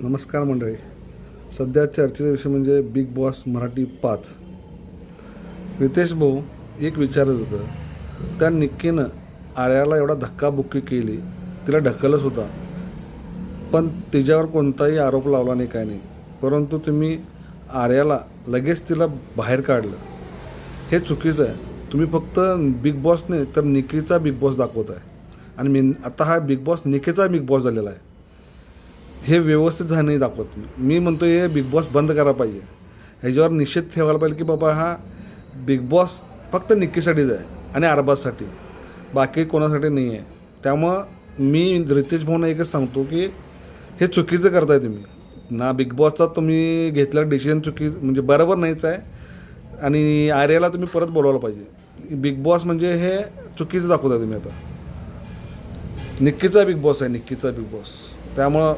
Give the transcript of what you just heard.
नमस्कार मंडळी. सध्या चर्चेचा विषय म्हणजे बिग बॉस मराठी 5. रितेश भाऊ एक विचारत होतं, त्या निक्कीनं आर्याला एवढा धक्काबुक्की केली, तिला ढकलच होता, पण तिच्यावर कोणताही आरोप लावला नाही, काय नाही. परंतु तुम्ही आर्याला लगेच तिला बाहेर काढलं, हे चुकीचं आहे. तुम्ही फक्त बिग बॉस नाही तर निक्कीचा बिग बॉस दाखवत आहे आणि आता हा बिग बॉस निक्कीचा बिग बॉस झालेला आहे. हे व्यवस्थित झालं नाही दाखवत. मी म्हणतो हे बिग बॉस बंद करायला पाहिजे. ह्याच्यावर निषेध ठेवायला पाहिजे की बाबा हा बिग बॉस फक्त निक्कीसाठीच आहे आणि अरबाजसाठी, बाकी कोणासाठी नाही आहे. त्यामुळं मी रितेश भाऊंना एकच सांगतो की हे चुकीचं करताय तुम्ही ना. बिग बॉसचा तुम्ही घेतलेला डिसिजन म्हणजे बरोबर नाहीच आहे आणि आर्याला तुम्ही परत बोलवायला पाहिजे. बिग बॉस म्हणजे हे चुकीचं दाखवताय तुम्ही. आता निक्कीचा बिग बॉस आहे, निक्कीचा बिग बॉस. त्यामुळं